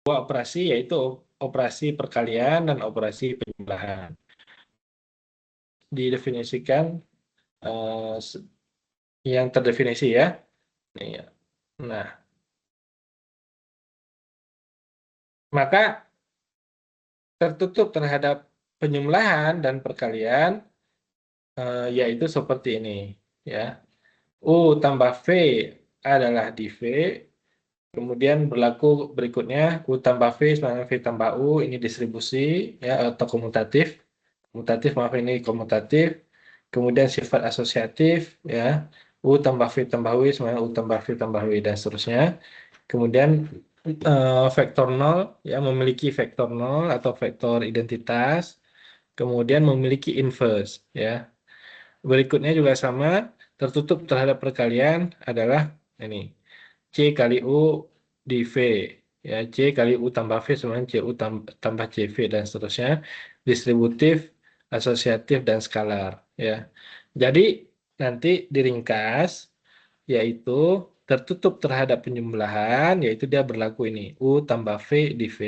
dua operasi, yaitu operasi perkalian dan operasi penjumlahan. Didefinisikan yang terdefinisi ya. Nih, ya. Nah, maka tertutup terhadap penjumlahan dan perkalian yaitu seperti ini ya. U tambah V adalah di V. Kemudian berlaku berikutnya U tambah V sama V tambah U, ini distribusi ya, atau komutatif. Komutatif, maaf, ini komutatif. Kemudian sifat asosiatif ya. U tambah V tambah W sama U tambah V tambah W dan seterusnya. Kemudian vektor nol ya, memiliki vektor nol atau vektor identitas. Kemudian memiliki inverse ya. Berikutnya juga sama, tertutup terhadap perkalian adalah ini. C kali U di V. Ya, C kali U tambah V sama CU tambah CV dan seterusnya. Distributif, asosiatif, dan skalar. Ya. Jadi nanti diringkas, yaitu tertutup terhadap penjumlahan, yaitu dia berlaku ini. U tambah V di V.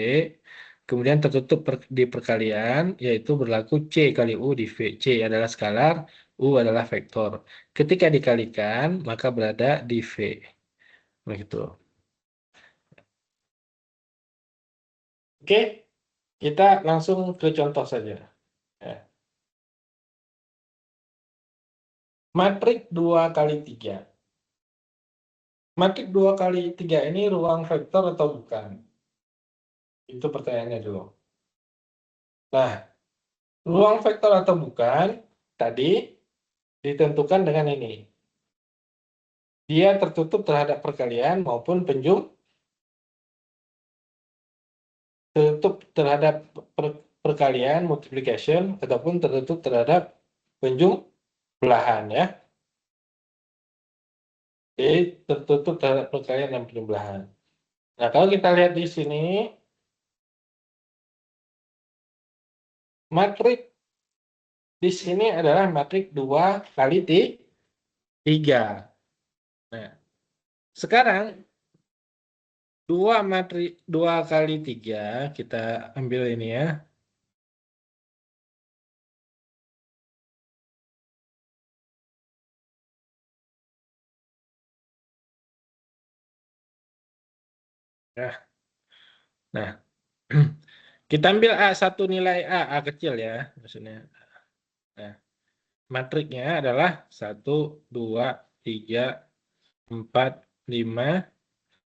Kemudian tertutup di perkalian, yaitu berlaku C kali U di V. C adalah skalar, U adalah vektor. Ketika dikalikan, maka berada di V. Begitu. Oke, kita langsung ke contoh saja. Ya. Matrik 2 kali 3. Matrik 2 kali 3 ini ruang vektor atau bukan? Itu pertanyaannya dulu. Nah, ruang vektor atau bukan, tadi ditentukan dengan ini. Dia tertutup terhadap perkalian maupun tertutup terhadap perkalian, multiplication, ataupun tertutup terhadap penjumlahan ya. Jadi tertutup terhadap perkalian dan penjumlahan. Nah, kalau kita lihat di sini, matrik di sini adalah matrik 2 kali 3. Nah, sekarang 2 kali 3 kita ambil ini ya. Nah, kita ambil A, satu nilai A kecil ya, maksudnya. Nah, matriknya adalah 1, 2, 3, 4, 5,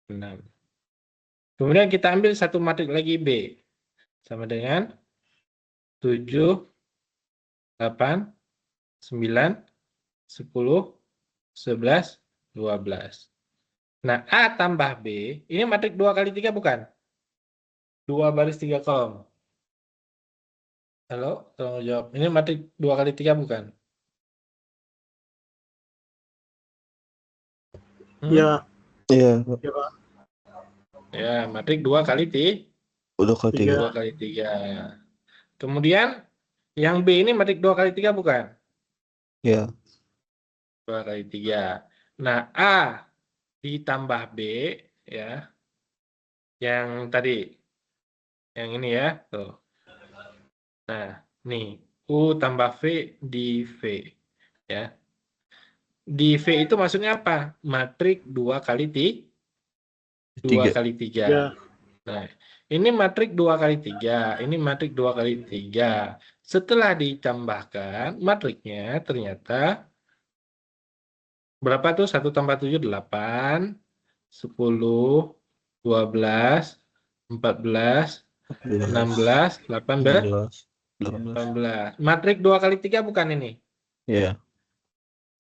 6. Kemudian kita ambil satu matrik lagi B, sama dengan 7, 8, 9, 10, 11, 12. Nah, A tambah B, ini matrik 2 kali 3 bukan? 2 baris 3 kolom. Halo, tolong jawab. Ini matrik 2 kali 3 bukan? Iya. Iya, Iya, Pak. Ya, matrik 2 kali 3. udah kali 3. 2 kali 3. Kemudian yang B ini matrik 2 kali 3 bukan? Iya. 2 kali 3. Nah, A ditambah B ya. Yang tadi. Yang ini ya, tuh. Nah, nih U tambah V di V ya. Di V itu maksudnya apa? Matrik 2 kali 2 3. kali 3. Iya. Nah, ini matrik 2 kali 3, ini matrik 2 kali 3. Setelah ditambahkan, matriknya ternyata berapa tuh? 1 tambah 7, 8, 10, 12, 14, 16, 18, 18. Matrik 2 kali 3 bukan ini? Iya.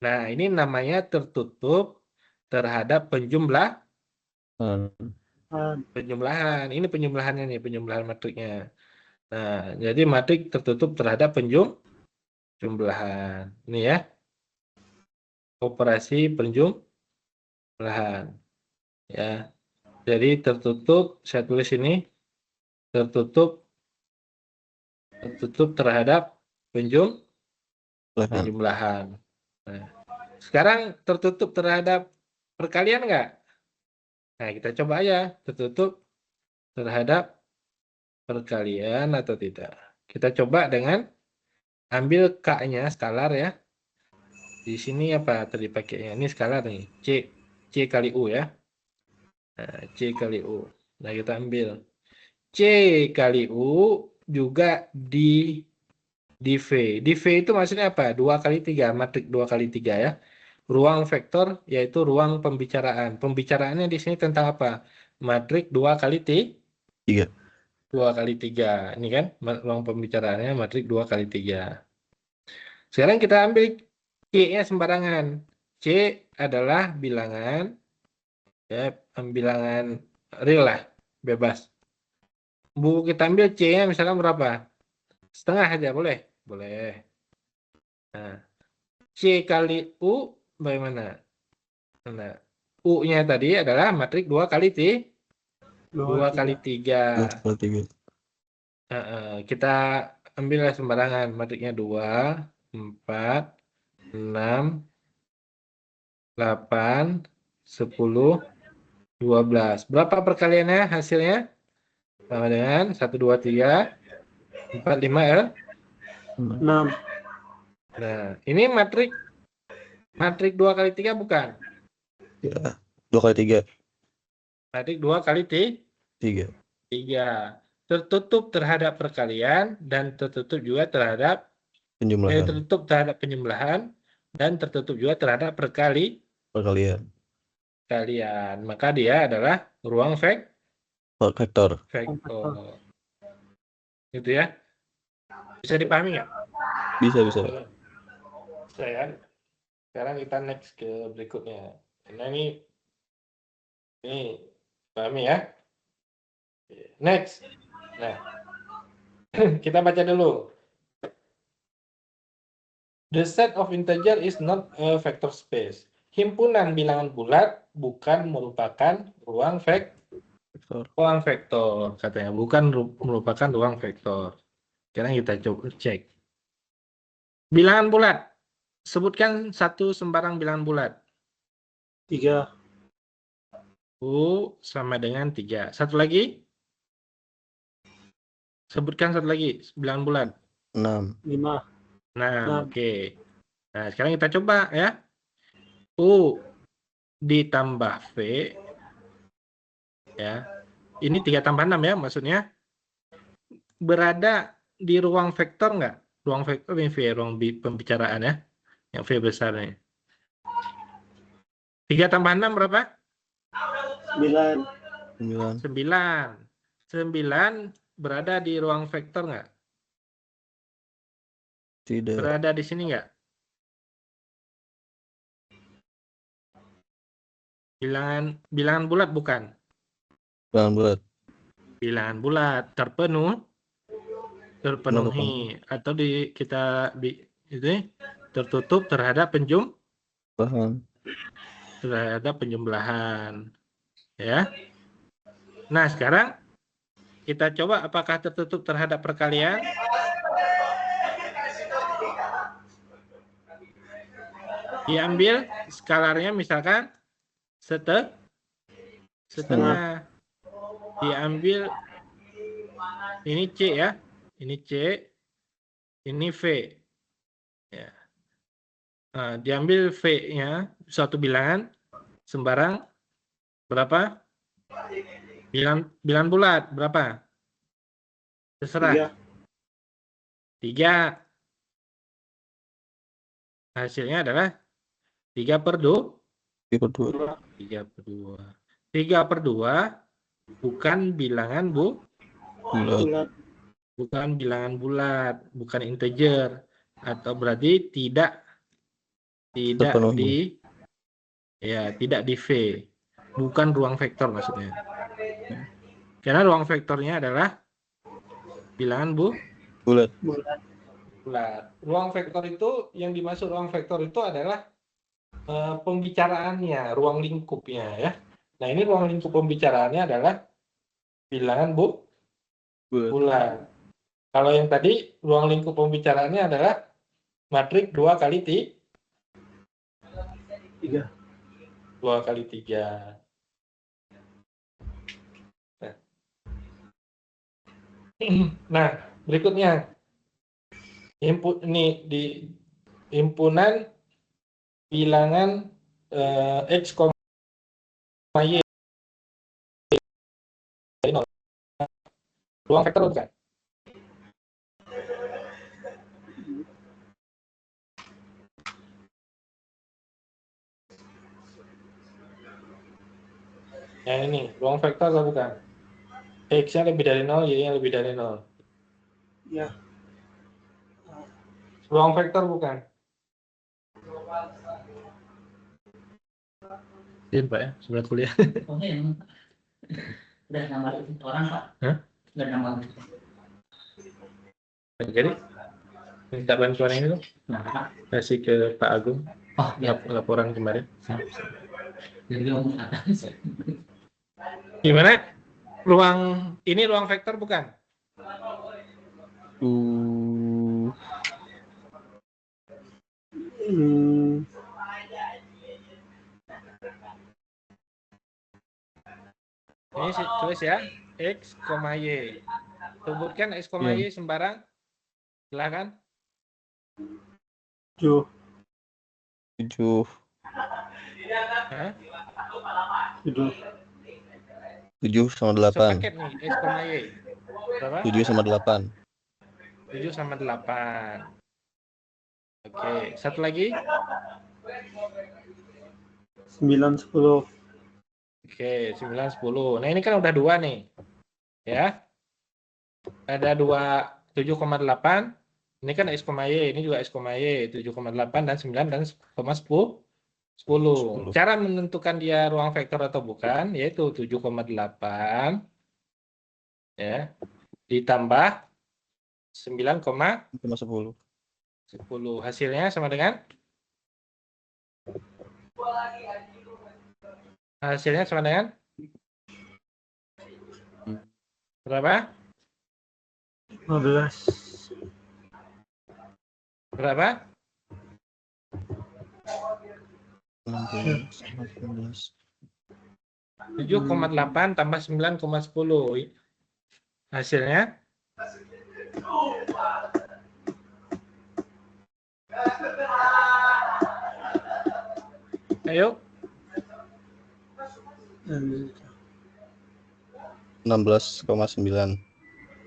Nah, ini namanya tertutup terhadap penjumlahan. Ini penjumlahannya nih, penjumlahan matriknya. Nah, jadi matrik tertutup terhadap penjumlahan. Ini ya, operasi penjumlahan. Ya, jadi tertutup, saya tulis ini, tertutup terhadap penjumlahan. Nah, sekarang tertutup terhadap perkalian nggak? Nah, kita coba aja tertutup terhadap perkalian atau tidak. Kita coba dengan ambil K-nya skalar ya. Di sini apa tadi pakainya? Ini skalar nih. C kali U ya. Nah, C kali U. Nah, kita ambil C kali U juga di V. Di V itu maksudnya apa? 2 kali 3, matrik 2 kali 3 ya. Ruang vektor yaitu ruang pembicaraan. Pembicaraannya di sini tentang apa? Matrik 2 kali 3. 2 kali 3. Ini kan ruang pembicaraannya matrik 2 kali 3. Sekarang kita ambil C-nya sembarangan. C adalah bilangan ya, bilangan real lah, bebas. Kita ambil C-nya misalkan berapa? Setengah aja boleh? Boleh. Nah, C kali U bagaimana? Nah, U-nya tadi adalah matrik 2 kali 2 kali 3. 2 kali 3. Kita ambillah sembarangan. Matriknya 2, 4, 6, 8, 10, 12. Berapa perkaliannya hasilnya? Sama dengan 1, 2, 3, 4, 5, 6. Nah, ini matrik 2 kali 3 bukan? Ya. 2 kali 3. Matrik 2 kali 3. 3. Tertutup terhadap perkalian dan tertutup juga terhadap Penjumlahan. tertutup terhadap penjumlahan dan tertutup juga terhadap Perkalian. perkalian. Maka dia adalah ruang Vektor. vektor. Gitu ya. Bisa dipahami nggak? Bisa. Bisa ya. Sekarang kita next ke berikutnya. Nah ini pahami ya. Next. Nah, kita baca dulu. The set of integer is not a vector space. Himpunan bilangan bulat bukan merupakan ruang vektor katanya, bukan merupakan ruang vektor. Sekarang kita coba cek. Bilangan bulat. Sebutkan satu sembarang bilangan bulat. 3. U sama dengan 3. Satu lagi. Sebutkan satu lagi bilangan bulat. 6. 5. 6. Oke. Nah, sekarang kita coba ya. U ditambah V. Ya. Ini 3 tambah 6 ya maksudnya. Berada di ruang vektor nggak? Ruang vektor ini V, ruang pembicaraan ya. Yang V besar nih. 3 tambah 6 berapa? 9. 9 berada di ruang vektor nggak? Tidak. Berada di sini nggak? Bilangan bulat bukan? Bilangan bulat. Bilangan bulat terpenuhi atau tertutup terhadap penjumlahan ya. Nah, sekarang kita coba apakah tertutup terhadap perkalian? Diambil skalarnya misalkan setengah. Diambil ini C ya. Ini C, ini V. Ya. Nah, diambil V-nya suatu bilangan sembarang berapa? Bilangan bulat berapa? Terserah. 3. Hasilnya adalah 3/2. 3/2 bukan bilangan Bulat. bukan bilangan bulat, bukan integer, atau berarti tidak Terpenuhi. tidak di V, bukan ruang vektor maksudnya. Karena ruang vektornya adalah bilangan Bulat. Ruang vektor itu yang dimaksud ruang vektor itu adalah pembicaraannya, ruang lingkupnya ya. Nah, ini ruang lingkup pembicaraannya adalah bilangan bulat. Kalau yang tadi ruang lingkup pembicaraannya adalah matrik 2 kali 3. 2 kali 3. Nah, Nah, berikutnya ini di himpunan bilangan X, Y, dari 0. Ruang vektor bukan? Ya ini, ruang vektor atau bukan? X-nya lebih dari 0, Y-nya lebih dari 0. Ya. Ruang vektor bukan? Iya Pak ya, sudah kuliah. Oh iya, udah nambah orang Pak. Hah? Udah nambah. Jadi minta bantuan ini dong, Nah, kasih ke Pak Agung oh ya. laporan kemarin. Jadi ngomong atas. Gimana? Ini ruang vektor bukan? Hmm, Ini tulis ya, X, Y. Sebutkan X, Y sembarang. Silakan. 7. 7. Hah? 7. 7 sama 8. Sepaket nih, X, Y. Berapa? 7 sama 8. 7 sama 8. Oke, satu lagi. 9, 10. Oke, 9, 10. Nah, ini kan udah 2 nih. Ya. Ada 2, 7,8. Ini kan X, Y. Ini juga X, Y. 7,8 dan 9 dan 10. 10. Cara menentukan dia ruang vektor atau bukan, yaitu 7,8 ya, ditambah 9,10. 10. Hasilnya sama dengan? Hasilnya sama dengan? Berapa? 15. Berapa? 16, 18. 7,8 tambah 9,10. Hasilnya? Ayo. 16,9.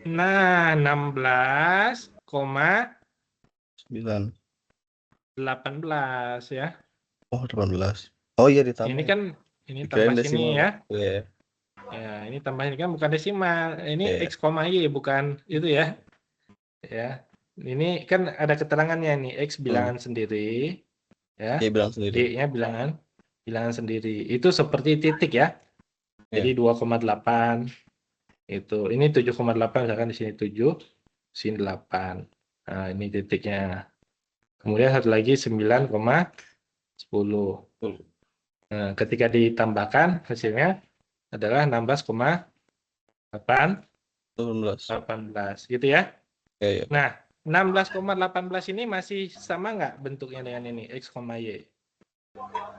Nah, 16,18 ya. Oh, 18. Oh iya ditambah. Ini kan ini Dikirain tambah sini desimal. ya. Iya. Ya, ini tambah ini kan bukan desimal. Ini Iya. X, Y bukan itu ya. Ya. Ini kan ada keterangannya nih, X bilangan sendiri ya. Iya bilang sendiri. Y-nya bilangan sendiri. Itu seperti titik ya. Jadi 2,8 itu. Ini 7,8 misalkan di sini 7, sini 8. Nah, ini titiknya. Kemudian satu lagi 9,10. Nah, ketika ditambahkan hasilnya adalah 16,18 gitu ya. Iya. Nah, 16,18 ini masih sama nggak bentuknya dengan ini X, Y?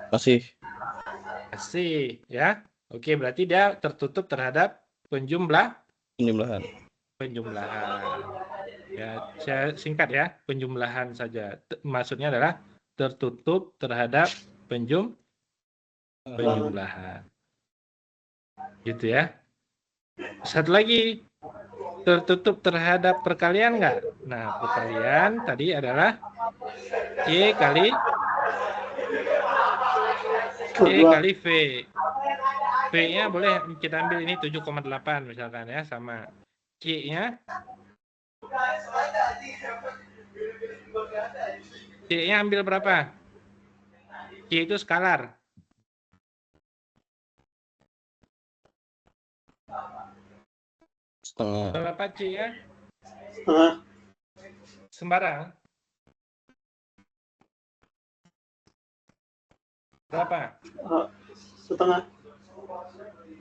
Masih. Masih ya. Oke, berarti dia tertutup terhadap penjumlahan. Ya, saya singkat ya, penjumlahan saja. Maksudnya adalah tertutup terhadap penjumlahan. Gitu ya. Satu lagi, tertutup terhadap perkalian nggak? Nah, perkalian tadi adalah Y kali V. V-nya boleh kita ambil ini 7,8 misalkan ya, sama Q-nya. Q-nya ambil berapa? Q itu skalar. Setengah. Berapa C-nya? Setengah. Sembarang. Berapa? Setengah.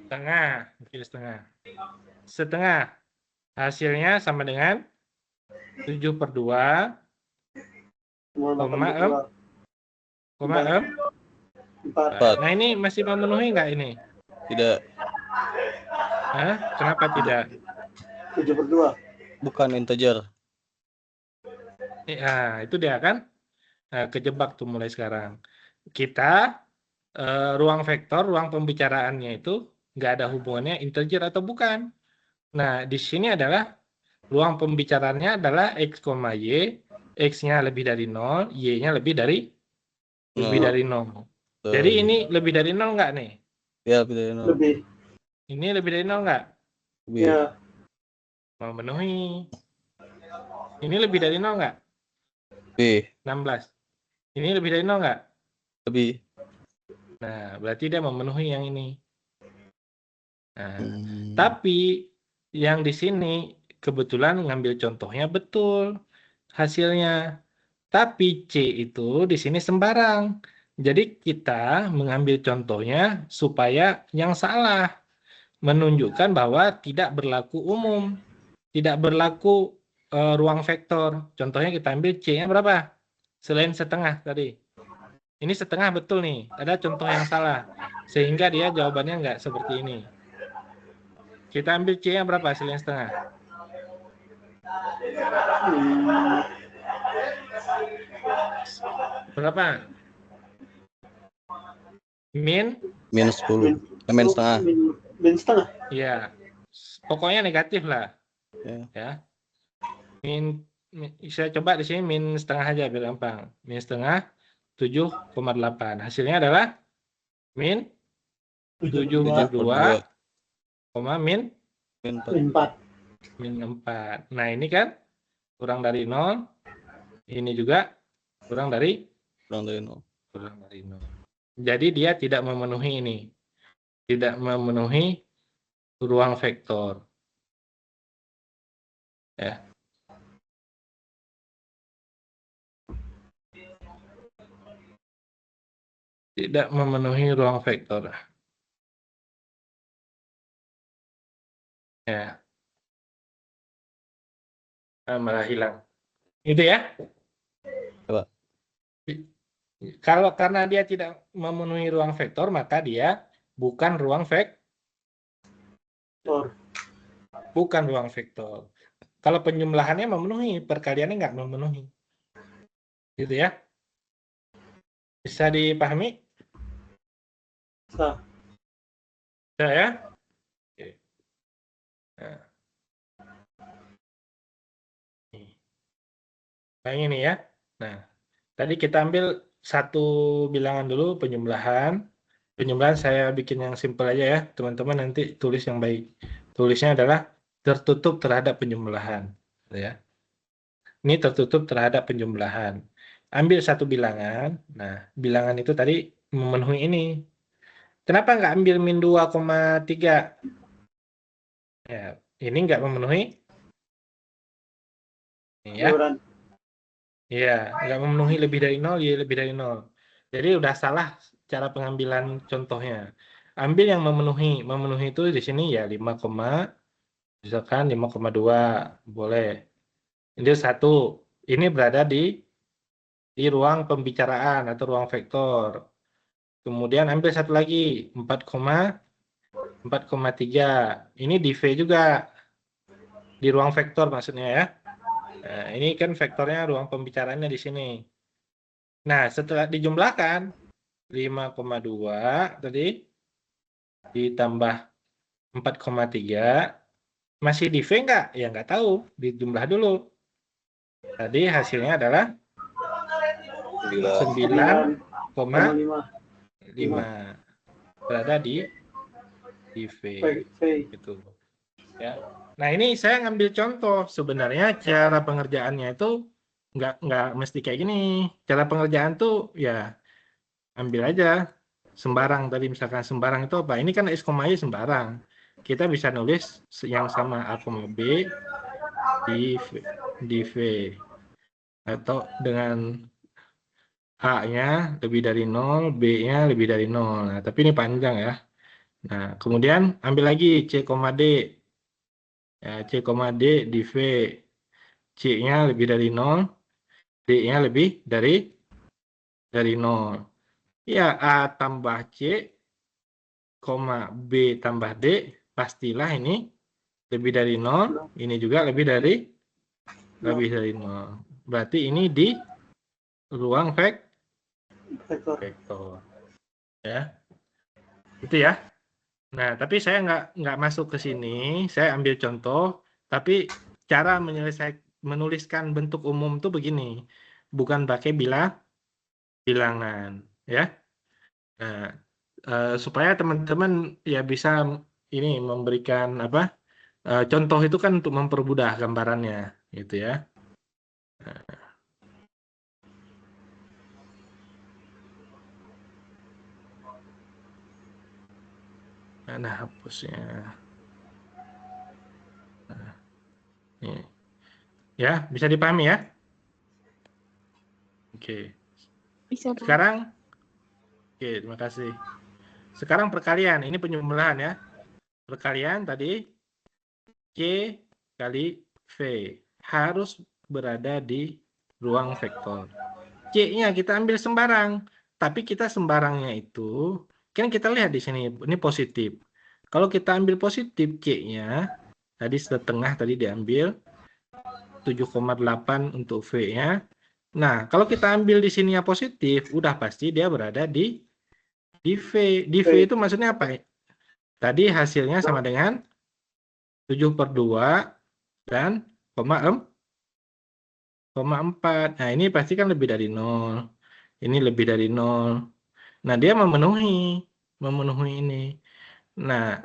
Setengah. Setengah. Hasilnya sama dengan 7/2, 4. Nah, ini masih memenuhi nggak ini? Tidak. Hah? Kenapa tidak? 7/2. bukan integer. Ya, itu dia kan. Nah, kejebak tuh mulai sekarang. Kita ruang vektor, ruang pembicaraannya itu nggak ada hubungannya integer atau bukan. Nah, di sini adalah ruang pembicaraannya adalah x, y, x-nya lebih dari 0, y-nya lebih dari 0. Jadi ini lebih dari 0 nggak nih? Ya, lebih dari 0. Lebih. Ini lebih dari 0 nggak? Lebih. Ya. Memenuhi. Ini lebih dari 0 nggak? Lebih. 16. Ini lebih dari 0 nggak? Lebih. Nah, berarti dia memenuhi yang ini. Nah, tapi yang di sini kebetulan ngambil contohnya betul hasilnya. Tapi C itu di sini sembarang. Jadi kita mengambil contohnya supaya yang salah. Menunjukkan bahwa tidak berlaku umum. Tidak berlaku ruang vektor. Contohnya kita ambil C-nya berapa? Selain setengah tadi. Ini setengah betul nih. Ada contoh yang salah. Sehingga dia jawabannya nggak seperti ini. Kita ambil C-nya berapa selain setengah? Berapa? Min 10. Min setengah. Min setengah. Iya. Pokoknya negatif lah. Ya. Ya. Saya coba di sini min setengah aja biar gampang. Min setengah 7,8. Hasilnya adalah min 72, min 4. min 4. Nah, ini kan kurang dari 0. Ini juga kurang dari 0. kurang dari 0. Jadi dia tidak memenuhi ini. Tidak memenuhi ruang vektor. Ya. Tidak memenuhi ruang vektor. Ya. Malah hilang. Itu ya. Coba. Kalau karena dia tidak memenuhi ruang vektor, maka dia bukan ruang vektor. Bukan ruang vektor. Kalau penjumlahannya memenuhi, perkaliannya nggak memenuhi. Gitu ya. Bisa dipahami? Bisa. Bisa ya? Oke. Nah. Kayak ini ya. Nah, tadi kita ambil satu bilangan dulu penjumlahan. Penjumlahan saya bikin yang simpel aja ya, teman-teman nanti tulis yang baik. Tulisnya adalah tertutup terhadap penjumlahan. Ya. Ini tertutup terhadap penjumlahan. Ambil satu bilangan. Nah, bilangan itu tadi memenuhi ini. Kenapa nggak ambil min 2,3? Ya, ini nggak memenuhi. Ya. Iya, nggak memenuhi lebih dari 0, ya lebih dari 0. Jadi udah salah cara pengambilan contohnya. Ambil yang memenuhi. Memenuhi itu di sini ya 5, misalkan 5,2 boleh. Ini satu. Ini berada di ruang pembicaraan atau ruang vektor. Kemudian ambil satu lagi 4,3. Ini di V juga. Di ruang vektor maksudnya ya. Nah, ini kan vektornya ruang pembicaraannya di sini. Nah, setelah dijumlahkan 5,2 tadi ditambah 4,3 masih di V enggak? Ya nggak tahu, dijumlah dulu. Tadi hasilnya adalah 9,5 berada di V gitu. Ya. Nah, ini saya ngambil contoh. Sebenarnya cara pengerjaannya itu nggak mesti kayak gini. Cara pengerjaan tuh ya ambil aja sembarang tadi, misalkan sembarang itu apa? Ini kan X, Y sembarang. Kita bisa nulis yang sama A, B di V. Atau dengan A-nya lebih dari 0, B-nya lebih dari 0. Nah, tapi ini panjang ya. Nah, kemudian ambil lagi C, D. Ya, C, D di V. C-nya lebih dari 0, D-nya lebih dari 0. Ya, A tambah C, B tambah D, pastilah ini lebih dari 0, ini juga lebih dari lebih dari 0. Berarti ini di ruang Vektor. vektor. Ya. Itu ya. Nah, tapi saya nggak masuk ke sini. Saya ambil contoh. Tapi cara menuliskan bentuk umum itu begini. Bukan pakai bilangan. Ya. Nah, supaya teman-teman ya bisa ini memberikan apa contoh itu kan untuk mempermudah gambarannya, gitu ya. Mana hapusnya? Nah, ini. Ya, bisa dipahami ya? Oke. Bisa, Pak. Sekarang, oke, terima kasih. Sekarang perkalian, ini penjumlahan ya. Perkalian tadi C kali V harus berada di ruang vektor. C-nya kita ambil sembarang, tapi kita sembarangnya itu kan kita lihat di sini ini positif. Kalau kita ambil positif C-nya tadi setengah tadi diambil 7,8 untuk V-nya. Nah, kalau kita ambil di sini yang positif, udah pasti dia berada di V. Di V itu maksudnya apa? Tadi hasilnya sama dengan 7/2 dan 4. Nah, ini pasti kan lebih dari 0. Ini lebih dari 0. Nah, dia memenuhi ini. Nah,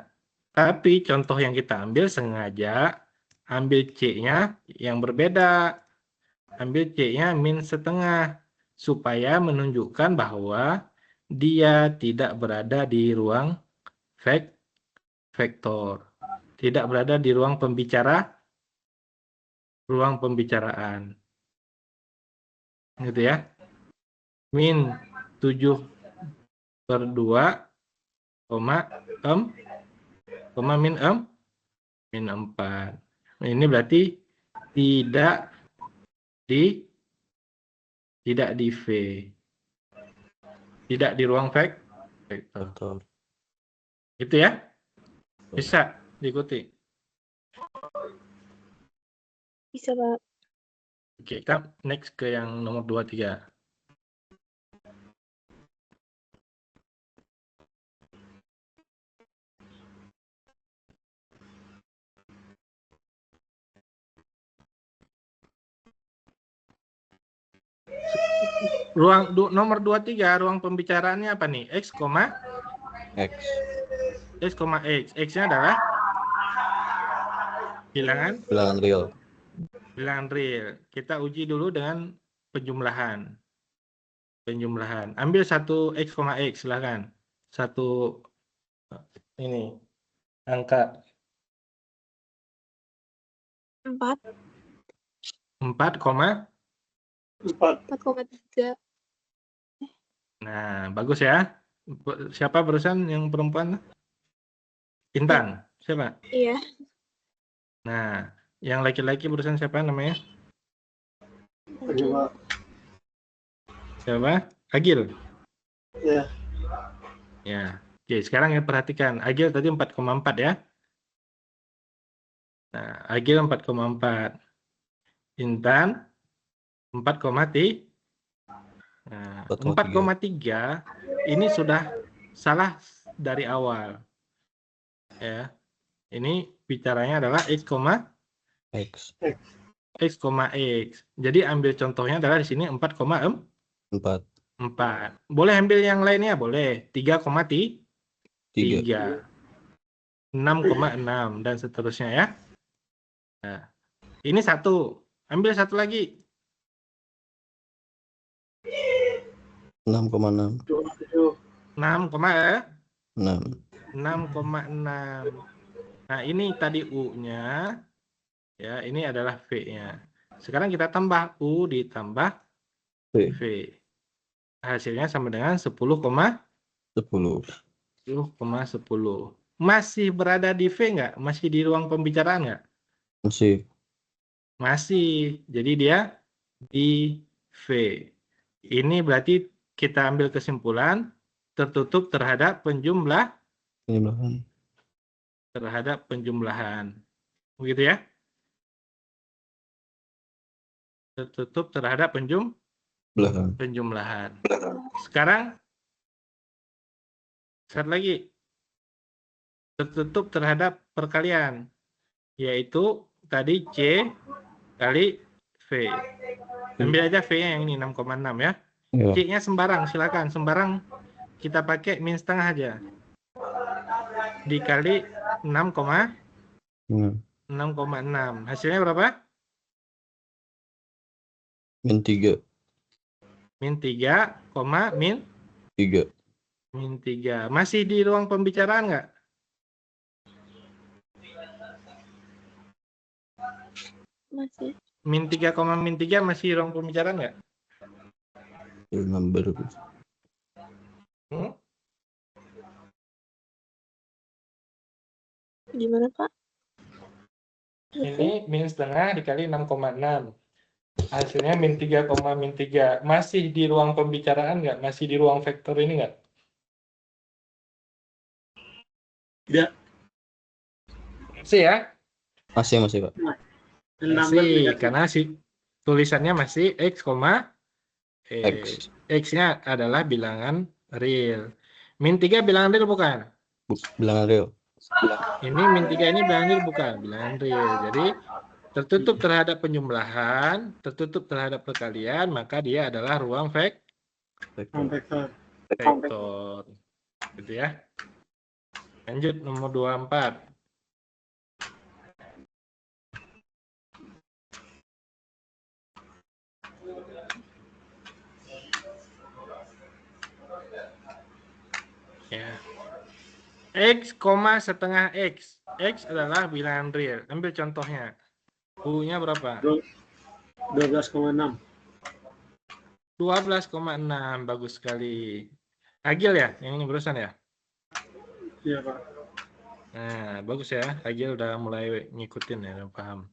tapi contoh yang kita ambil sengaja ambil C-nya yang berbeda. Ambil C-nya min setengah supaya menunjukkan bahwa dia tidak berada di ruang vektor. Tidak berada di ruang pembicaraan. Gitu ya. Min 7/2, min 4. Ini berarti tidak di V. Tidak di ruang vektor. Itu ya? Bisa diikuti. Bisa, Pak. Oke, kita next ke yang nomor 23. Nomor 23, ruang pembicaraannya apa nih? X, X. X-nya adalah bilangan Bilangan real. Kita uji dulu dengan penjumlahan. Ambil satu X, silakan. Satu ini angka 4,3. Nah, bagus ya. Siapa barusan yang perempuan? Intan. Siapa? Iya. Nah, yang laki-laki barusan siapa namanya? Siapa? Agil. Ya. Ya. Oke, sekarang yang perhatikan. Agil tadi 4,4 ya. Nah, Agil 4,4. Intan 4,3. Nah, 4,3 ini sudah salah dari awal. Ya. Ini bicaranya adalah X, Jadi ambil contohnya adalah di sini 4,4. Boleh ambil yang lainnya, boleh. 3,3. 6,6 dan seterusnya ya. Nah, ini satu. Ambil satu lagi. 6,6. 6,6. Nah, ini tadi U-nya. Ya, ini adalah V-nya. Sekarang kita tambah U ditambah V. Hasilnya sama dengan 10,10. Masih berada di V nggak? Masih di ruang pembicaraan nggak? Masih. Jadi dia di V. Ini berarti kita ambil kesimpulan tertutup terhadap penjumlahan. Begitu ya? tertutup terhadap Belahan. penjumlahan. Sekarang satu lagi, tertutup terhadap perkalian, yaitu tadi C kali V. Ambil aja V-nya yang ini 6,6 ya. Iya. C-nya sembarang, silakan. Sembarang kita pakai min setengah aja. Dikali 6,6. Hasilnya berapa? Min 3. Min 3, min 3. min 3. Masih di ruang pembicaraan nggak? Masih. Min 3, min 3 masih di ruang pembicaraan nggak? Number. Gimana, Pak? Ini min setengah dikali 6,6. Hasilnya min 3, min 3. Masih di ruang pembicaraan nggak? Masih di ruang vektor ini nggak? Tidak. Masih ya? Masih, Pak. Masih, karena tulisannya masih X, X. X-nya adalah bilangan real. Min 3 bilangan real bukan? Bilangan real. Ini min 3 ini bilangan real bukan? Bilangan real. Jadi tertutup terhadap penjumlahan, tertutup terhadap perkalian, maka dia adalah ruang Vektor. vektor. Gitu ya. Lanjut nomor 24. Ya. X, setengah X. X adalah bilangan real. Ambil contohnya. U-nya berapa? 12,6. 12,6. Bagus sekali. Agil ya? Yang ini barusan ya? Iya, Pak. Nah, bagus ya. Agil udah mulai ngikutin ya, udah paham.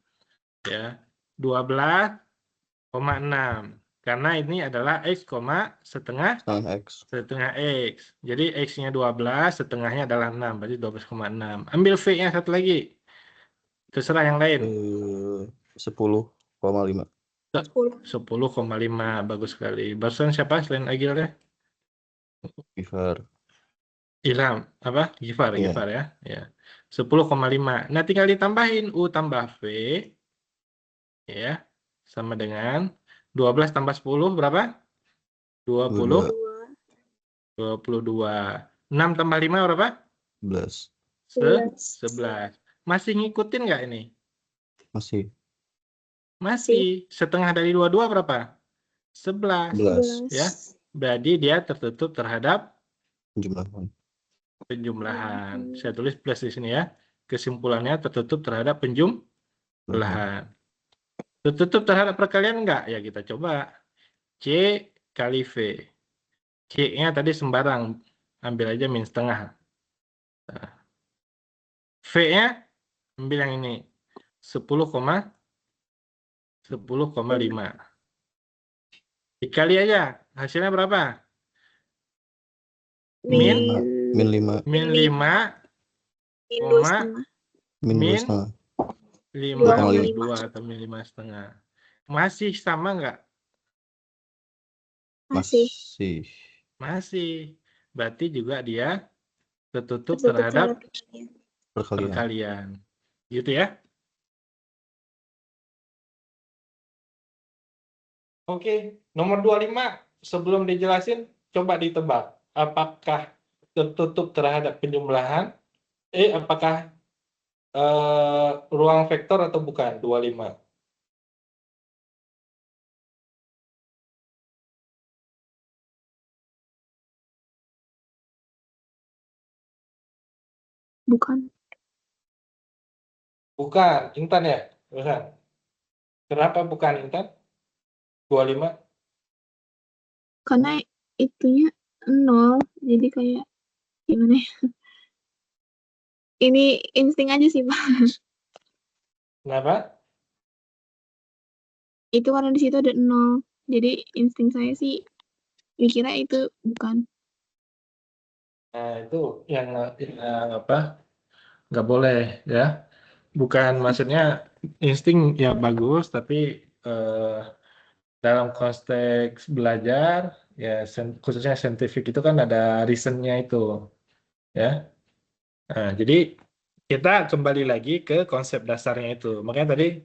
Ya. 12,6. Karena ini adalah X, setengah Setengah X. Jadi X-nya 12, setengahnya adalah 6. Berarti 12,6. Ambil V-nya satu lagi. Terserah yang lain. 10,5. 10,5. Bagus sekali. Barusan siapa selain Agil ya? Gifar. Ilham. Apa? Gifar Iya. Ya. 10,5. Nah, tinggal ditambahin U tambah V. Ya. Sama dengan 12 tambah 10 berapa? 20. 22. 6 tambah 5 berapa? 11. 11. Masih ngikutin nggak ini? Masih. Masih. Setengah dari 22 berapa? 11. 11. Ya. Berarti dia tertutup terhadap Penjumlahan. Saya tulis plus di sini ya. Kesimpulannya tertutup terhadap penjumlahan. Tertutup terhadap perkalian enggak? Ya kita coba. C kali V. C-nya tadi sembarang. Ambil aja min setengah. Nah. V-nya ambil yang ini. 10,5. Dikali aja. Hasilnya berapa? Min 5. Min 5. Min 5,2 atau min 5,5. Masih sama enggak? Masih. Berarti juga dia tertutup terhadap perkalian. Gitu ya. Oke, nomor 25 sebelum dijelasin coba ditebak. Apakah tertutup terhadap penjumlahan? Apakah ruang vektor atau bukan? 25. Bukan. Bukan, Intan ya? Bukan. Kenapa bukan Intan? 25? Karena itunya 0, jadi kayak gimana ya? Ini insting aja sih, Pak. Kenapa? Itu karena di situ ada 0. Jadi insting saya sih mikirnya itu bukan. Nah, itu yang apa? Nggak boleh ya. Bukan, maksudnya insting ya bagus, tapi dalam konteks belajar, ya khususnya saintifik itu kan ada reasonnya itu, ya. Nah, jadi kita kembali lagi ke konsep dasarnya itu. Makanya tadi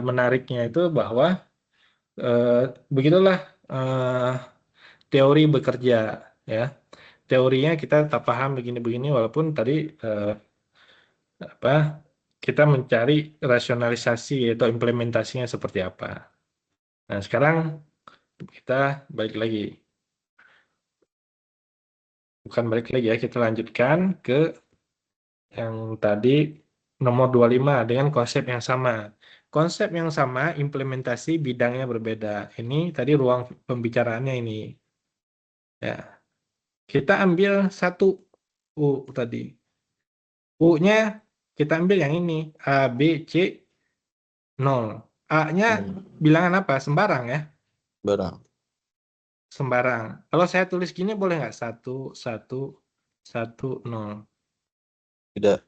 menariknya itu bahwa begitulah teori bekerja, ya. Teorinya kita tak paham begini-begini, walaupun tadi kita mencari rasionalisasi atau implementasinya seperti apa. Nah, sekarang kita balik lagi. Bukan balik lagi ya, kita lanjutkan ke yang tadi nomor 25 dengan konsep yang sama. Konsep yang sama, implementasi bidangnya berbeda. Ini tadi ruang pembicaraannya ini. Ya. Kita ambil satu U tadi. U-nya kita ambil yang ini. A, B, C, 0. A-nya bilangan apa? Sembarang ya? Barang. Sembarang. Kalau saya tulis gini boleh nggak? 1, 1, 1, 0. Tidak.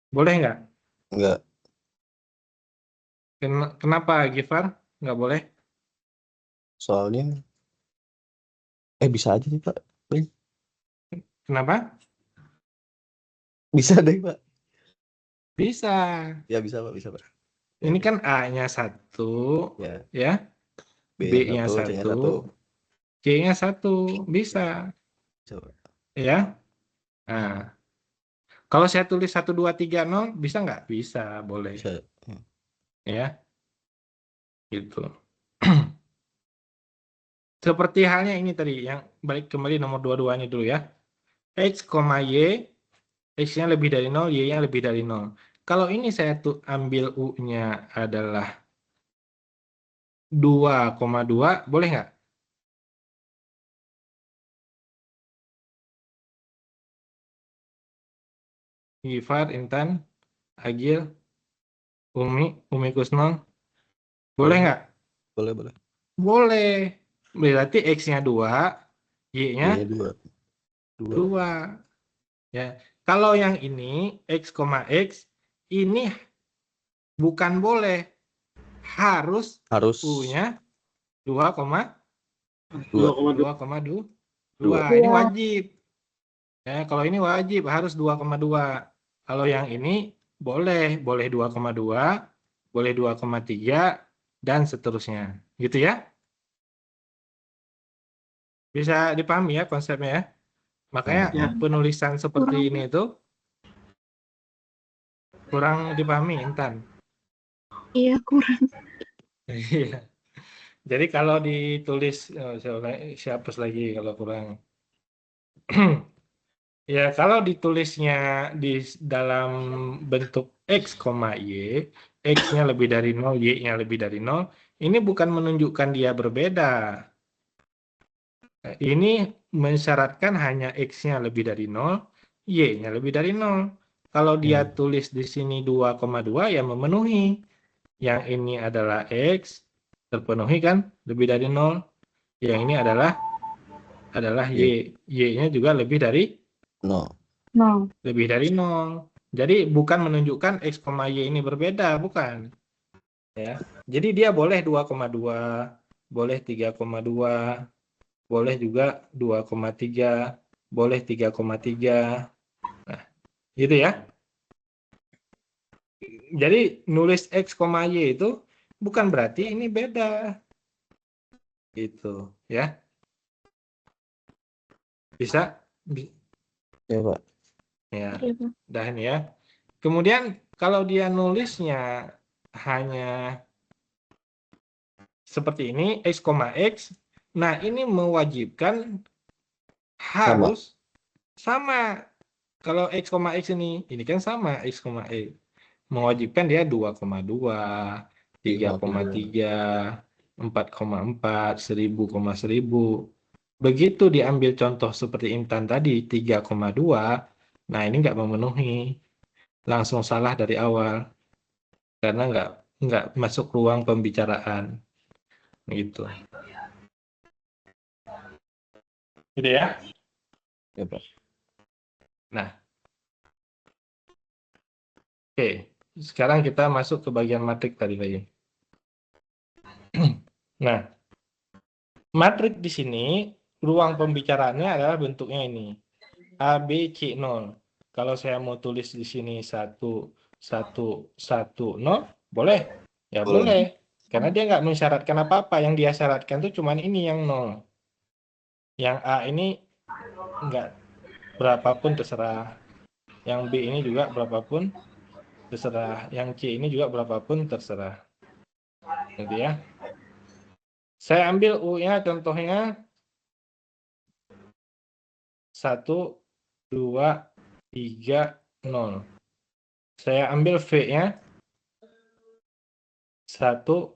Boleh nggak? Enggak. Kenapa, Gifar? Nggak boleh? Soalnya bisa aja sih, Pak. Kenapa? Bisa deh, Pak. Bisa. Ya bisa, Pak. Bisa, Pak. Ini kan A-nya 1, ya. B-nya 1, C-nya 1. Bisa. Bisa, Pak. Ya. Nah, kalau saya tulis 1, 2, 3, 0, bisa nggak? Bisa, boleh. Bisa. Ya. Gitu. Seperti halnya ini tadi, yang balik kembali nomor 22-nya dulu ya. X, Y, X-nya lebih dari 0, Y-nya lebih dari 0. Kalau ini saya tuh ambil U-nya adalah 2,2, boleh nggak? Gifar, Intan, Agil, Umi Kusnol, boleh nggak? Boleh, boleh. Boleh. Berarti X-nya 2, Y-nya 2. Ya. Kalau yang ini, X, X, ini bukan boleh. Harus U-nya 2,2. Ini wajib. Ya, kalau ini wajib harus 2,2. Kalau yang ini boleh 2,2, boleh 2,3 dan seterusnya. Gitu ya. Bisa dipahami ya konsepnya ya. Makanya Ya. penulisan seperti ini itu kurang dipahami, Intan. Iya, kurang. Iya. Jadi kalau ditulis siapa lagi kalau kurang. Ya, kalau ditulisnya di dalam bentuk X, Y, X-nya lebih dari 0, Y-nya lebih dari 0, ini bukan menunjukkan dia berbeda. Ini mensyaratkan hanya X-nya lebih dari 0, Y-nya lebih dari 0. Kalau dia tulis di sini 2,2, ya memenuhi. Yang ini adalah X, terpenuhi kan, lebih dari 0. Yang ini adalah Y. Y-nya juga lebih dari 0. Lebih dari 0. Jadi bukan menunjukkan X, Y ini berbeda, bukan. Ya. Jadi dia boleh 2,2, boleh 3,2, boleh juga 2,3, boleh 3,3. Nah, gitu ya. Jadi nulis X, Y itu bukan berarti ini beda. Gitu, ya. Bisa? Ya, Pak. Ya, Iya, Pak. dah ini ya. Kemudian kalau dia nulisnya hanya seperti ini, X, X. Nah, ini mewajibkan harus sama. Kalau X, X ini kan sama X, X. Mewajibkan dia 2,2, 3,3, 4,4, 1000,1000. Begitu diambil contoh seperti Intan tadi, 3,2, nah ini nggak memenuhi. Langsung salah dari awal. Karena nggak masuk ruang pembicaraan. Gitu. Gitu ya. Ya, Pak. Nah, oke. Sekarang kita masuk ke bagian matrik tadi lagi. Nah, matriks di sini ruang pembicaraannya adalah bentuknya ini. A, B, C, 0. Kalau saya mau tulis di sini 1, 1, 1, 0, boleh? Ya Boleh. boleh. Karena dia nggak mensyaratkan apa-apa. Yang dia syaratkan tuh cuma ini yang 0. Yang A ini nggak berapapun terserah. Yang B ini juga berapapun terserah. Yang C ini juga berapapun terserah. Gitu ya. Saya ambil U-nya contohnya 1, 2, 3, 0. Saya ambil V-nya 1,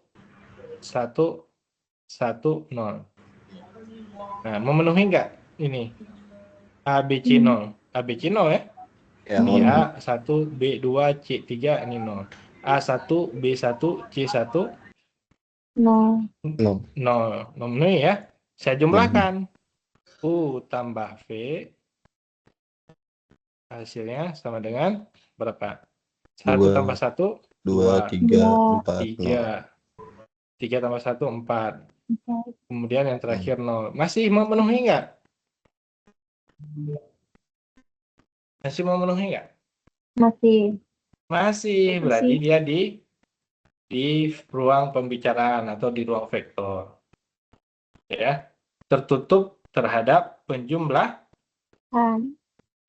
1, 1, 0. Nah, memenuhi nggak ini? A, B, C, 0. A, B, C, 0 ya? Ya, Ini memenuhi. A, 1, B, 2, C, 3, ini 0. A1, B1, C1, No. 0. 0. Memenuhi ya? Saya jumlahkan. U tambah V, hasilnya sama dengan berapa? 1 2, tambah 1, 2, 2. 3, 4, 0. 3. 3 tambah 1, 4. Empat. Kemudian yang terakhir 0. Masih memenuhi nggak? Masih memenuhi nggak? Masih. Masih. Berarti Masih. dia di ruang pembicaraan atau di ruang vektor. Ya. Tertutup terhadap penjumlahan.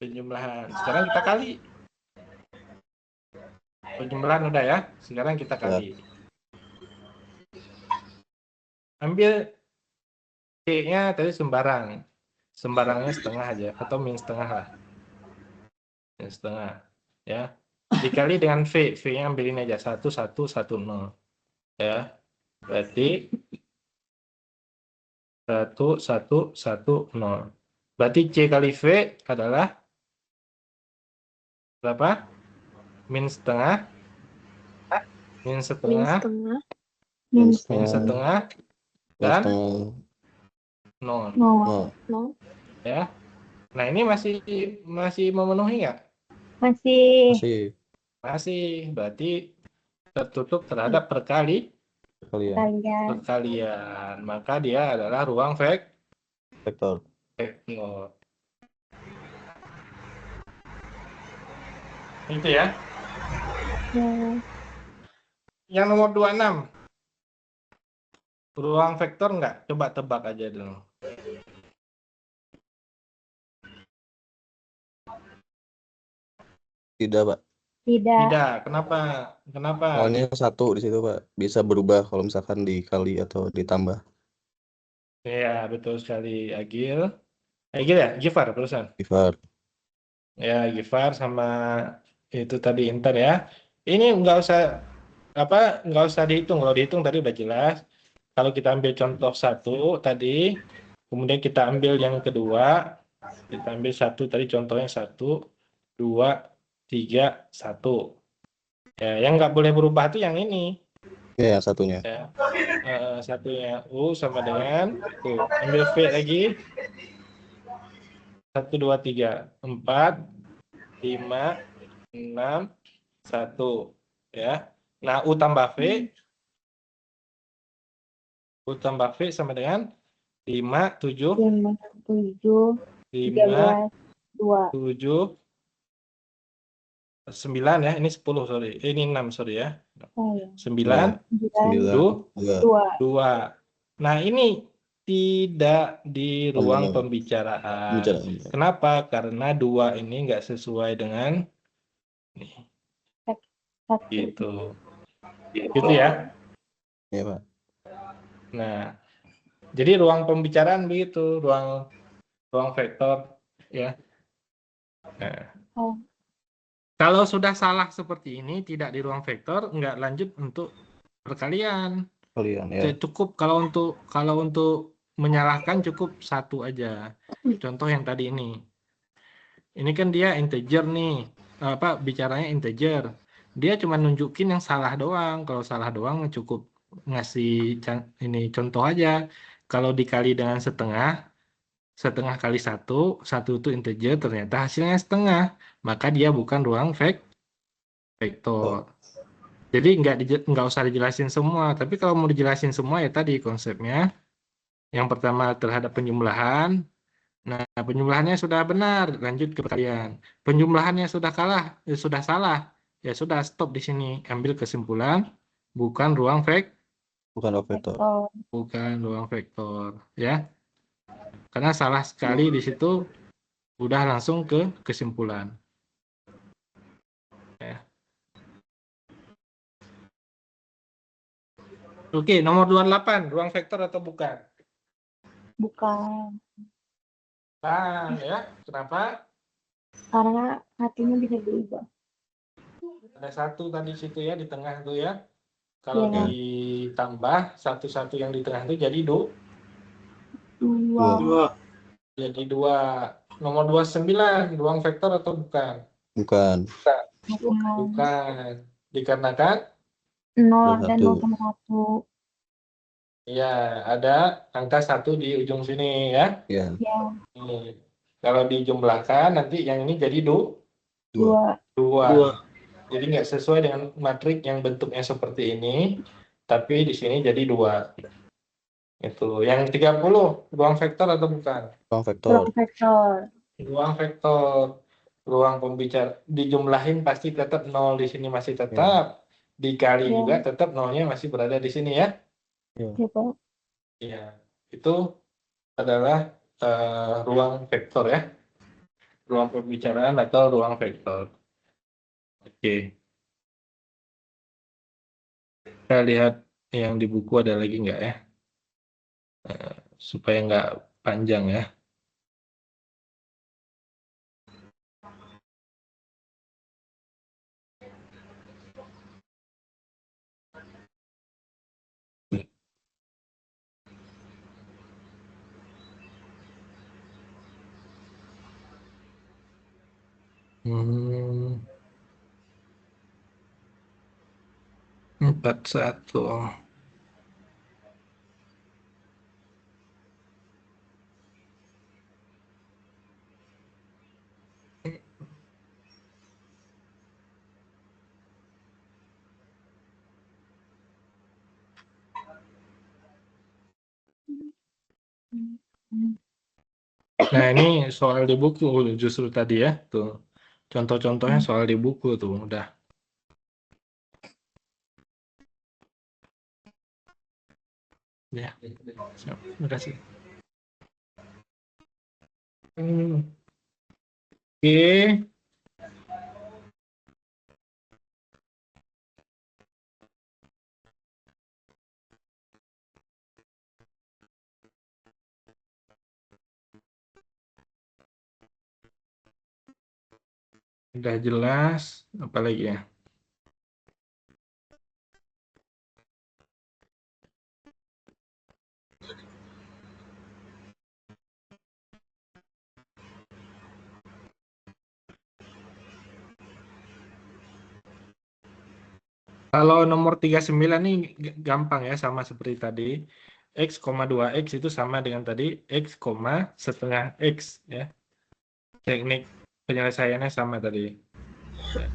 Sekarang kita kali. Penjumlahan udah ya. Sekarang kita kali. Ambil C-nya tadi sembarang. Sembarangnya setengah aja atau min setengah lah. Min setengah. Ya. Dikali dengan V. V-nya ambilin aja 1, 1, 1, 0. Ya. Berarti 1, 1, 1, 0. Berarti C kali V adalah berapa? Min setengah. Min Min setengah. setengah. Min Min setengah. setengah. Min Dan setengah. 0. No. 0. Ya. Nah ini masih memenuhi nggak? Masih. Masih. Masih. Berarti tertutup terhadap perkalian. Kalian. Maka dia adalah ruang Vektor. vektor. Itu ya. Ya. Yang nomor 26. Ruang vektor nggak? Coba tebak aja dulu. Tidak, Pak. Tidak. Tidak. Kenapa? Kenapa? Soalnya 1 di situ, Pak. Bisa berubah kalau misalkan dikali atau ditambah. Ya, betul sekali, Agil. Agil ya? Gifar, perusahaan. Gifar. Ya, Gifar sama itu tadi Inter ya. Ini nggak usah dihitung. Kalau dihitung tadi udah jelas. Kalau kita ambil contoh 1 tadi, kemudian kita ambil yang kedua, kita ambil 1 tadi contohnya 1, 2, 3, 1. Ya, yang nggak boleh berubah itu yang ini. Ya, satunya. Ya. Satunya U sama dengan tuh. Ambil V lagi. 1, 2, 3, 4, 5, 6, 1. Ya. Nah, U tambah V sama dengan 5, 7, 5, 7, 5, 2. 7, 9 ya. Ini 10, sorry. Ini 6, sorry ya. Oh, ya. 9, 9, 2. 2. Nah, ini tidak di ruang Pembunuhan. pembicaraan. Pembicaraan. Kenapa? Karena 2 ini nggak sesuai dengan nih. Satu. Gitu ya. Ya, Pak. Nah, jadi ruang pembicaraan begitu, ruang vektor ya. Nah, kalau sudah salah seperti ini, tidak di ruang vektor, nggak lanjut untuk perkalian. Kalian ya. Cukup kalau untuk menyalahkan cukup 1 aja. Contoh yang tadi ini. Ini kan dia integer nih. Bicaranya integer. Dia cuma nunjukin yang salah doang. Kalau salah doang cukup ngasih ini contoh aja. Kalau dikali dengan setengah kali 1 itu integer, ternyata hasilnya setengah. Maka dia bukan ruang vektor. Jadi nggak usah dijelasin semua. Tapi kalau mau dijelasin semua ya tadi konsepnya. Yang pertama terhadap penjumlahan. Nah, penjumlahannya sudah benar, lanjut ke perkalian. Penjumlahannya sudah sudah salah. Ya sudah stop di sini. Ambil kesimpulan, bukan ruang Bukan vektor. bukan ruang vektor, ya. Karena salah sekali di situ udah langsung ke kesimpulan. Ya. Oke, nomor 28, ruang vektor atau bukan? Bukan, Nah, ya. Kenapa? karena hatinya bisa berubah. Ada satu tadi situ ya di tengah tuh ya. Kalau Iya. ditambah satu-satu yang di tengah itu jadi Dua. Dua. jadi 2. Nomor 29, ruang vektor atau bukan? Bukan. Bukan. Dikarenakan 0 dan 1. 0,1. ya ada angka 1 di ujung sini ya. Ya. Ya, Ini. Kalau dijumlahkan nanti yang ini jadi 2. 2. Jadi nggak sesuai dengan matrik yang bentuknya seperti ini, tapi di sini jadi 2. Itu. Yang 30, ruang vektor atau bukan? Ruang vektor. Ruang vektor. Ruang vektor. Ruang pembicara dijumlahin pasti tetap 0 di sini masih tetap. Dikali Ya. juga tetap 0-nya masih berada di sini ya. Ya, Pak. Iya. Itu adalah ruang vektor ya. Ruang pembicaraan atau ruang vektor. Oke. Kita lihat yang di buku ada lagi nggak ya? Supaya nggak panjang ya. Hmm. 41. Nah, ini soal di buku justru tadi ya. Tuh. Contoh-contohnya soal di buku tuh udah. Ya. Siap. Terima kasih. Oke. Udah jelas, apalagi ya? Kalau nomor 39 nih gampang ya, sama seperti tadi. X, 2X itu sama dengan tadi X, setengah X ya. Teknik penyelesaiannya sama tadi. Ya.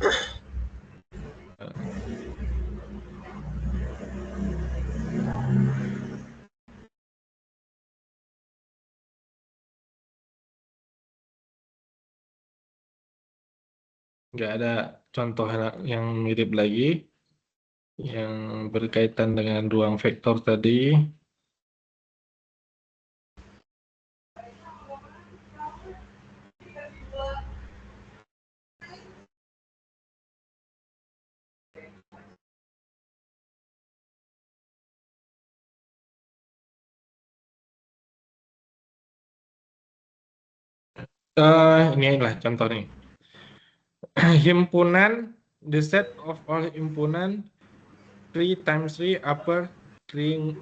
Nggak ada contoh yang mirip lagi yang berkaitan dengan ruang vektor tadi. Inilah contoh nih. Himpunan, the set of all himpunan 3 times 3 upper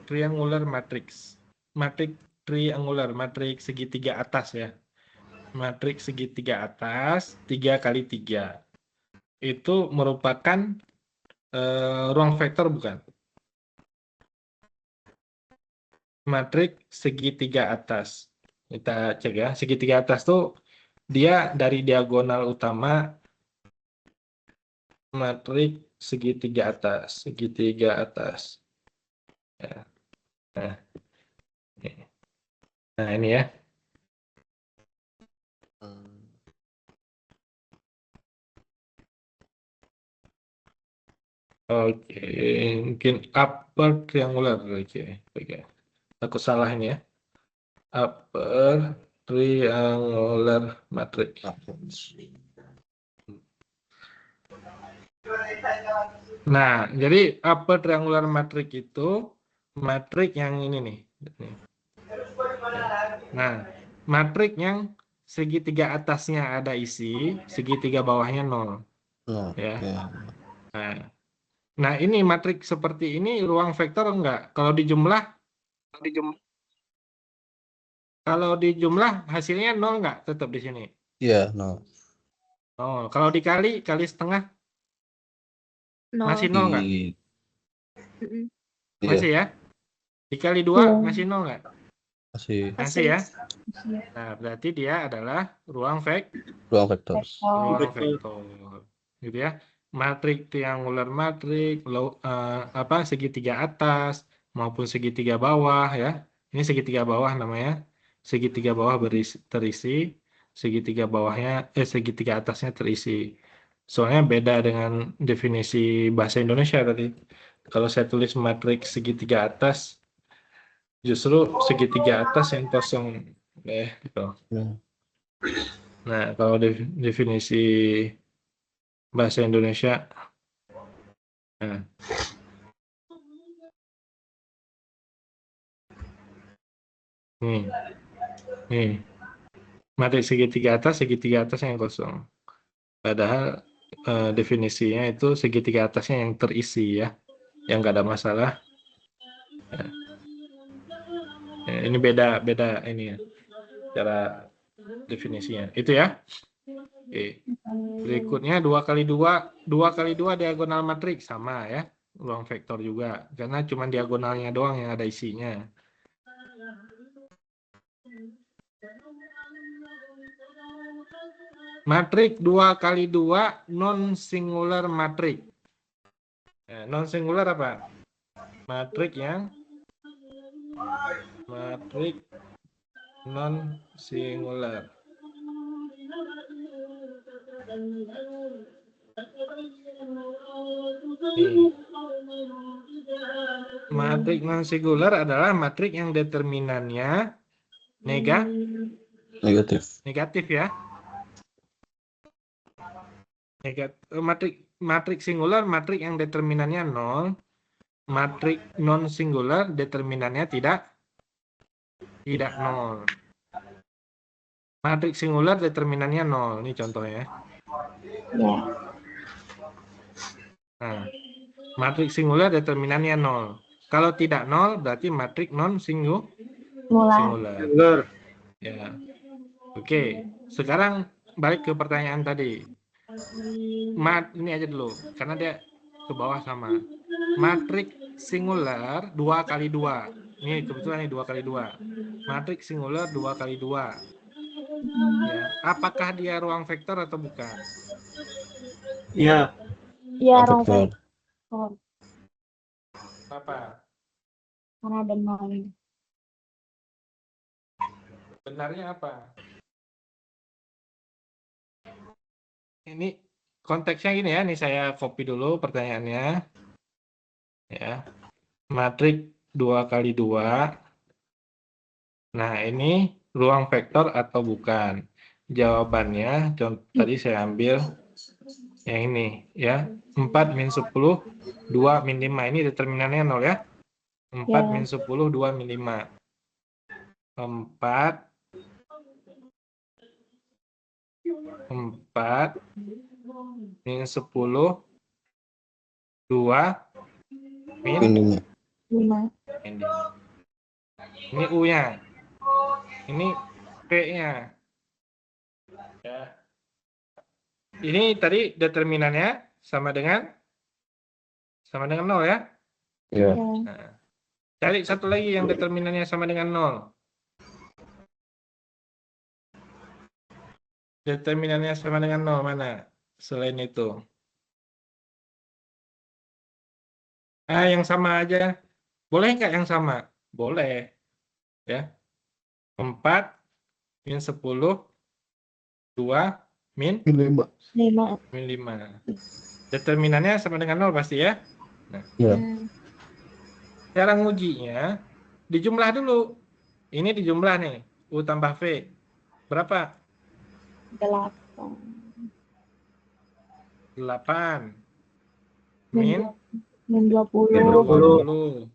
triangular matrix. Matriks triangular, matriks segitiga atas ya. Matriks segitiga atas 3 kali 3. Itu merupakan ruang vektor bukan? Matriks segitiga atas. Kita cek ya. Segitiga atas tuh dia dari diagonal utama matrik segitiga atas. Segitiga atas. Ya. Nah, ini. Nah, ini ya. Oke, mungkin upper triangular. Oke. Aku salah ini ya. Upper triangular matrix. Nah, jadi upper triangular matrix itu matrix yang ini nih. Nah, matrix yang segitiga atasnya ada isi, segitiga bawahnya 0. Ya. Oke. Nah, ini matriks seperti ini ruang vektor enggak? Kalau dijumlah hasilnya 0 enggak? Tetap di sini. Iya, no. Oh, kalau dikali setengah Nol. masih 0 enggak? Mm-mm. Iya, Masih ya? Dikali 2 Iya. masih 0 enggak? masih Masih ya? Nah, berarti dia adalah ruang ruang vektor. ruang Vektor. vektor. Gitu ya. Matrik triangular matrik, segitiga atas maupun segitiga bawah ya. Ini segitiga bawah namanya. Segitiga bawah terisi, segitiga atasnya terisi. Soalnya beda dengan definisi bahasa Indonesia tadi. Kalau saya tulis matrik segitiga atas, justru segitiga atas yang kosong. Gitu. Ya. Nah, kalau definisi bahasa Indonesia, nah, nih, matrik segitiga atas yang kosong. Padahal definisinya itu segitiga atasnya yang terisi ya, yang nggak ada masalah. Ya. Ini beda ini ya, cara definisinya. Itu ya. Oke. Berikutnya 2x2 diagonal matrik sama ya, ruang vektor juga, karena cuma diagonalnya doang yang ada isinya. Matrik 2x2 non singular matrik. Non singular apa? Matrik non singular. Matrik non singular adalah matrik yang determinannya negatif ya. Matrik singular matrik yang determinannya 0. Matrik non singular determinannya tidak 0. Matrik singular determinannya 0. Ini contohnya. Ya. Nah, matrik singular determinannya 0. Kalau tidak 0 berarti matrik non singular. Singular. Ya. Oke, sekarang balik ke pertanyaan tadi. Ini aja dulu, karena dia ke bawah sama. Matrik singular 2x2. Ini kebetulan ini 2x2. Matrik singular 2x2. Ya, apakah dia ruang vektor atau bukan? Iya. Iya, Ruang ruang vektor. vektor. Apa? Karena ada nol. Benarnya apa? Ini konteksnya gini ya, ini saya copy dulu pertanyaannya. Ya. Matrik 2x2. Nah, ini ruang vektor atau bukan? Jawabannya, tadi saya ambil yang ini ya. 4 min 10, 2 min 5. Ini determinannya 0 ya. 4 min 10, 2 min 5. 4 min 10, 2 min 5. Ini U-nya. Ini P-nya. Ya. Ini tadi determinannya sama dengan 0 ya. Iya. Nah, cari satu lagi yang determinannya sama dengan 0. Determinannya sama dengan 0 mana? Selain itu. Yang sama aja. Boleh nggak yang sama? Boleh. Ya. 4 min 10, 2 min 5. 5. 5. Determinannya sama dengan 0 pasti ya. Iya. Cara ngujinya, dijumlah dulu. Ini dijumlah nih. U tambah V. Berapa? 8. 8. Min Min 20. Min 20.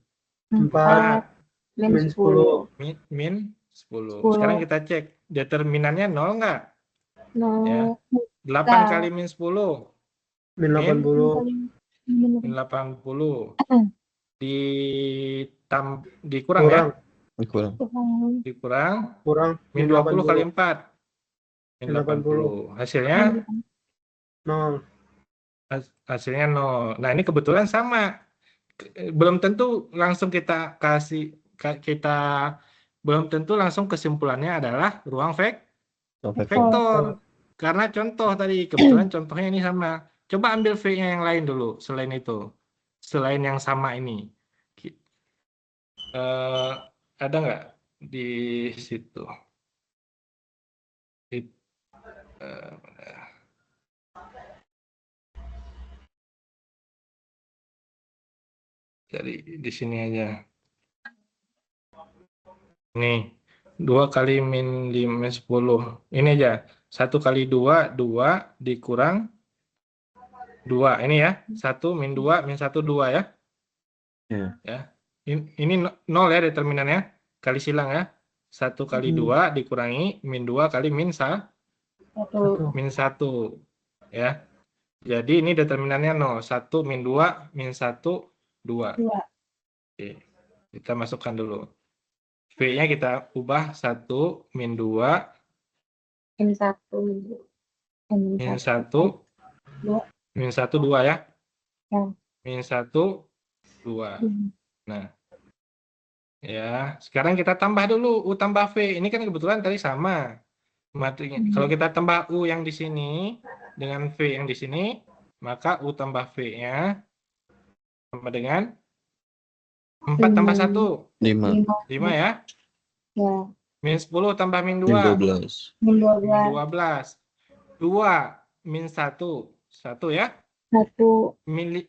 4. Min Min 10. Min 10. 10. Sekarang kita cek. Determinannya 0 nggak? 0. Ya. 8 Nggak. kali min 10. Min 80. Min 80. Dikurang ya? Kurang. Dikurang. Kurang Min 20 kali 4. Min 80. Hasilnya? 0. Hasilnya 0. Nah, ini kebetulan sama. Belum tentu langsung kita belum tentu langsung kesimpulannya adalah ruang vektor. Karena contoh tadi, kebetulan contohnya ini sama. Coba ambil V-nya yang lain dulu, selain itu. Selain yang sama ini. Ada nggak di situ? Jadi di sini aja. Nih, 2 kali min 10. Ini aja. 1 kali 2, 2 dikurang 2. Ini ya. 1 min 2, min 1, 2 ya. Iya. Ya. Ini 0 ya determinannya. Kali silang ya. 1 kali 2 dikurangi min 2 kali min 1. Min 1. Ya. Jadi ini determinannya 0. 1 min 2, min 1, 2. Oke. Kita masukkan dulu. V-nya kita ubah 1 min 2 Min 1. min 1 min 1 2 ya. Ya. Min 1 2. Nah. Ya, sekarang kita tambah dulu U tambah V. Ini kan kebetulan tadi sama matrinya. Kalau kita tambah U yang di sini dengan V yang di sini, maka U tambah V-nya sama dengan 4 tambah 1. 5. 5 ya. Ya. Min 10 tambah min 2. Min 12. Min Min 12. 12. 2 min 1. 1 ya. 1. Min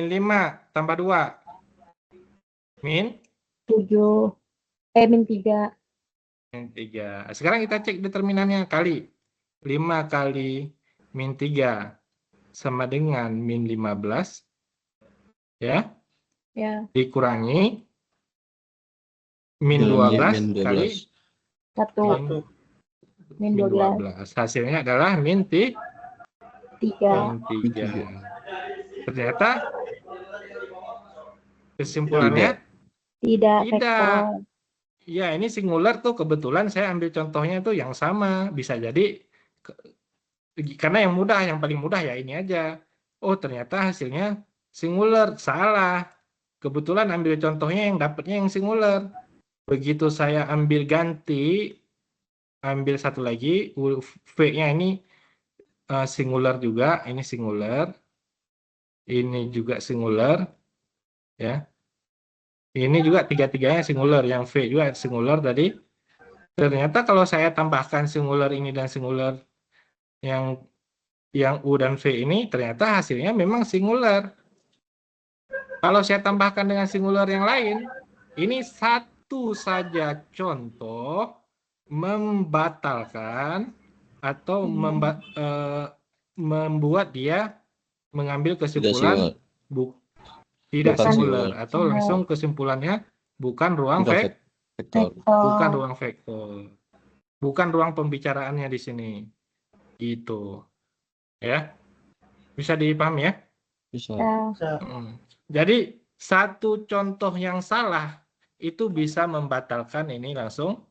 5 tambah 2. Min 7. Min 3. Min 3. Sekarang kita cek determinannya kali. 5 kali min 3 sama dengan min 15. Ya. Ya. Dikurangi min 12 kali 1. Min 12. Hasilnya adalah min 3. 3. Ternyata kesimpulannya Tidak. tidak. Ya, ini singular tuh kebetulan saya ambil contohnya tuh yang sama. Bisa jadi karena yang paling mudah ya ini aja. Oh, ternyata hasilnya singular. Salah. Kebetulan ambil contohnya yang dapatnya yang singular. Begitu saya ambil ganti, ambil satu lagi, V-nya ini singular juga, ini singular. Ini juga singular. Ya. Ini juga tiga-tiganya singular, yang V juga singular tadi. Ternyata kalau saya tambahkan singular ini dan singular yang U dan V ini, ternyata hasilnya memang singular. Kalau saya tambahkan dengan singular yang lain, ini satu saja contoh membatalkan atau membuat dia mengambil kesimpulan tidak singular atau langsung kesimpulannya bukan ruang vektor. Bukan ruang vektor. Bukan ruang pembicaraannya di sini. Gitu. Ya. Bisa dipahami ya? Bisa. Jadi satu contoh yang salah itu bisa membatalkan ini langsung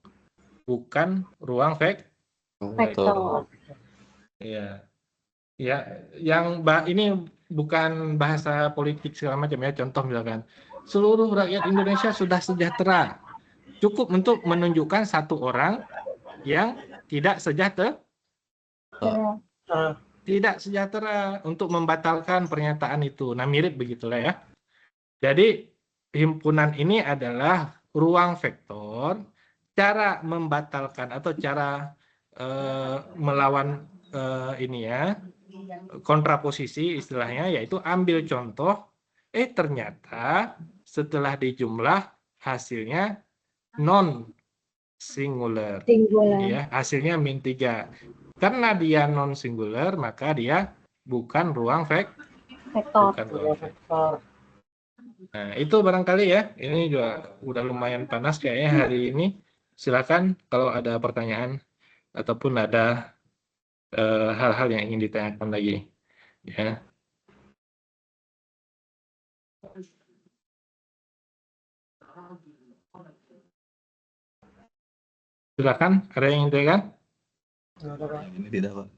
bukan ruang vektor. Ya. Ya, yang ini bukan bahasa politik segala macam ya. Contoh misalkan seluruh rakyat Indonesia sudah sejahtera. Cukup untuk menunjukkan satu orang yang tidak sejahtera. Tidak sejahtera untuk membatalkan pernyataan itu. Nah, mirip begitulah ya. Jadi himpunan ini adalah ruang vektor. Cara membatalkan atau cara melawan ini ya, kontraposisi istilahnya, yaitu ambil contoh, ternyata setelah dijumlah hasilnya non singular, Singular. ya, hasilnya min 3. Karena dia non singular, maka dia bukan ruang Vektor. bukan ruang vektor. Nah, itu barangkali ya. Ini juga udah lumayan panas kayaknya hari ini. Silakan kalau ada pertanyaan ataupun ada hal-hal yang ingin ditanyakan lagi. Ya. Silakan, ada yang ingin ditanyakan? Nggak ada, Pak. Ini tidak, Pak.